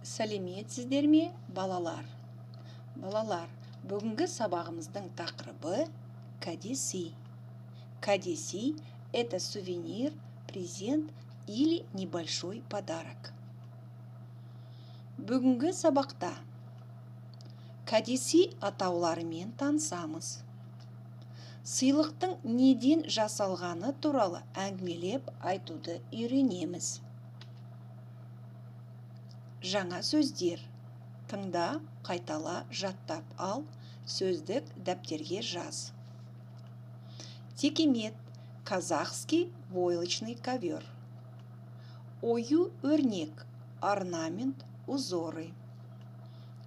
Сәлеметсіздер ме, балалар? Балалар, бүгінгі сабағымыздың тақырыбы кәдеси. Кәдеси – это сувенир, презент или небольшой подарок. Бүгінгі сабақта кәдеси атауларымен танысамыз. Сыйлықтың неден жасалғаны туралы әңгімелеп айтуды үйренеміз. Жаңа сөздер. Тыңда, қайтала, жаттап ал, сөздік дәптерге жаз. Текемет – казахский войлочный ковер. Ою-өрнек – орнамент, узоры.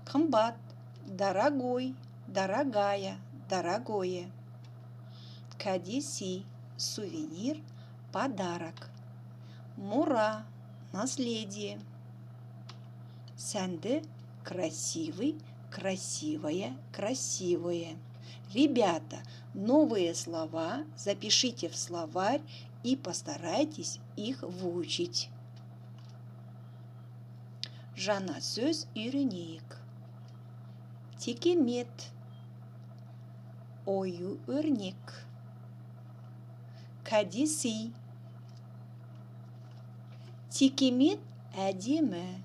Қымбат – дорогой, дорогая, дорогое. Кәдеси – сувенир, подарок. Мура – наследие. Сәнді – красивый, красивая, красивое. Ребята, новые слова запишите в словарь и постарайтесь их выучить. Жаңа сөз үйренейік. Текемет, ою-өрнек. Кәдеси. Текемет әдемі,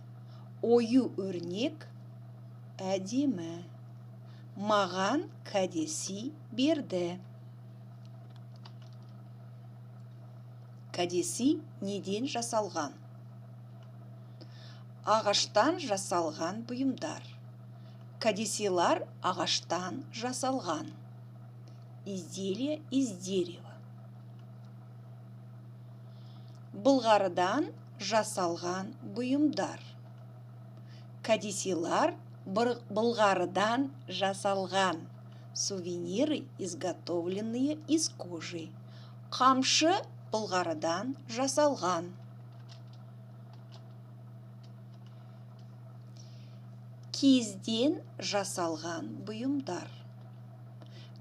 ою-өрнек әдемі. Маған кәдеси берді. Кәдеси неден жасалған? Ағаштан жасалған бұйымдар. Кәдесилар ағаштан жасалған. Изделие из дерева. Былғарыдан жасалған бұйымдар. Кәдесилар былғарыдан жасалған. Сувениры, изготовленные из кожи. Қамшы былғарыдан жасалған. Киізден жасалған бұйымдар.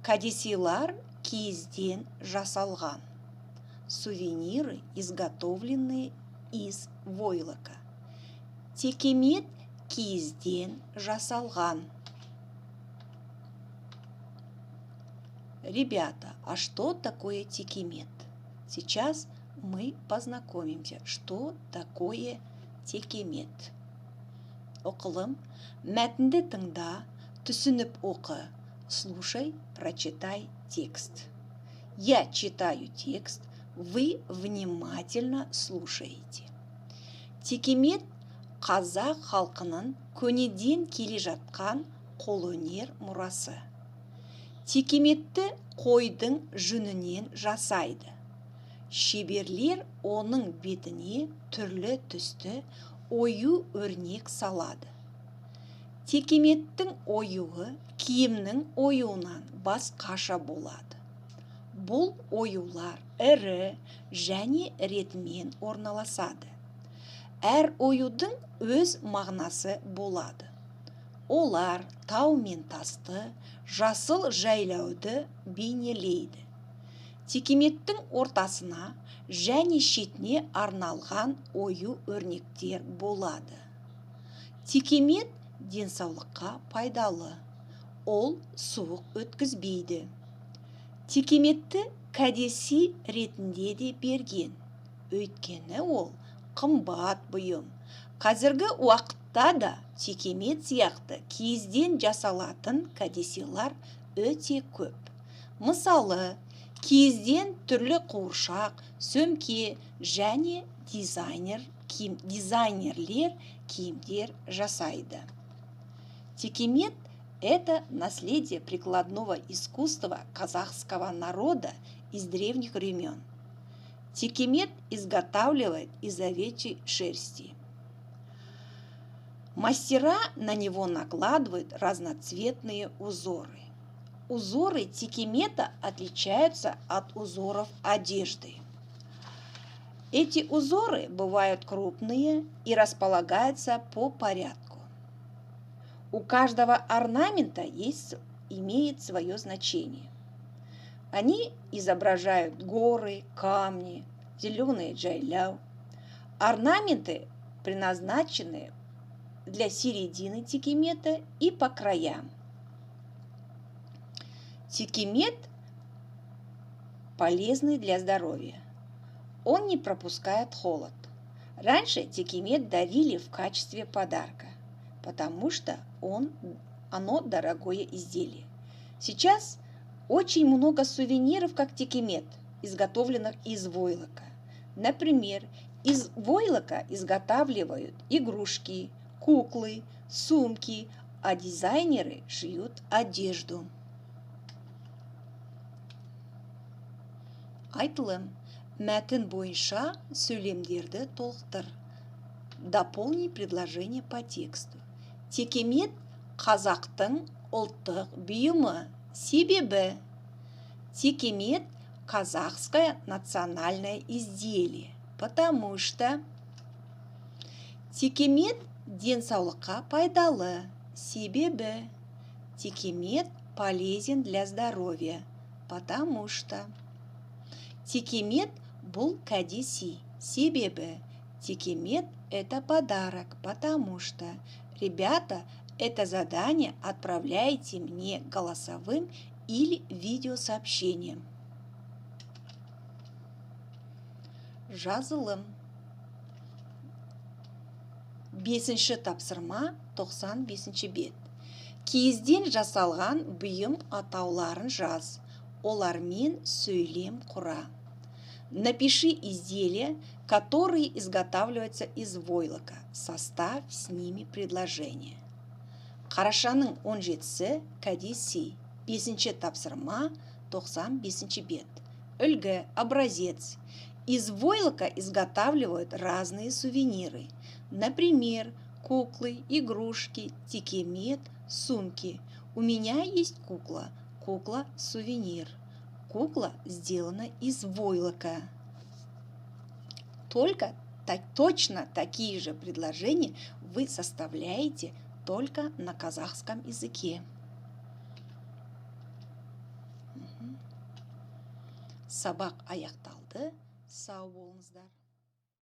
Кәдесилар киізден жасалған. Сувениры, изготовленные из войлока. Текемет киізден жасалған. Ребята, а что такое текемет? Сейчас мы познакомимся, что такое текемет. Оқылым, мәтінді тыңда, түсініп оқы. Слушай, прочитай текст. Я читаю текст, вы внимательно слушаете. Текемет қазақ халқының көнеден келе жатқан қолөнер мұрасы. Текеметті қойдың жүнінен жасайды. Шеберлер оның бетіне түрлі түсті ою-өрнек салады. Текеметтің оюы киімнің оюынан басқаша болады. Бұл оюлар ірі және ретімен орналасады. Әр оюдың өз мағынасы болады. Олар тау мен тасты, жасыл жайлауды бейнелейді. Текеметтің ортасына және шетіне арналған ою-өрнектер болады. Текемет денсаулыққа пайдалы. Ол суық өткізбейді. Текеметті кәдеси ретінде де берген. Өйткені ол қымбат бұйым. Қазіргі уақытта да текемет сияқты киізден жасалатын кәдесилар өте көп. Мысалы, киізден түрлі қуыршақ, сөмке және дизайнерлер киімдер жасайды. Текемет – это наследие прикладного искусства казахского народа из древних времен. Текемет изготавливает из овечьей шерсти. Мастера на него накладывают разноцветные узоры. Узоры текемета отличаются от узоров одежды. Эти узоры бывают крупные и располагаются по порядку. У каждого орнамента имеет свое значение. Они изображают горы, камни, зеленые джайляу. Орнаменты предназначены для середины текемета и по краям. Текемет полезный для здоровья. Он не пропускает холод. Раньше текемет дарили в качестве подарка, потому что оно дорогое изделие. Сейчас очень много сувениров, как текемет, изготовленных из войлока. Например, из войлока изготавливают игрушки, куклы, сумки, а дизайнеры шьют одежду. Айтылым, мәтін бойынша сөйлемдерді толықтыр. Дополни предложение по тексту. Текемет қазақтың ұлттық бұйымы. Себебі текемет казахское национальное изделие, потому что текемет денсаулыққа пайдалы. Себебі текемет полезен для здоровья, потому что текемет бұл кәдесый. Себебі текемет это подарок, потому что, ребята, это задание отправляйте мне голосовым или видеосообщением. Жазылым. 5-ші тапсырма, 95-ші бет. Киізден жасалған бұйым атауларын жаз. Олармен сөйлем құра. Напиши изделия, которые изготавливаются из войлока. Составь с ними предложение. Қарашаның 17-сі кәдесый. 5-ші тапсырма, 95-ші бет. Үлгі, образец. Из войлока изготавливают разные сувениры. Например, куклы, игрушки, текемет, сумки. У меня есть кукла. Кукла-сувенир. Кукла сделана из войлока. Точно такие же предложения вы составляете только на казахском языке. Сабақ аяқталды. Сау болыңыздар.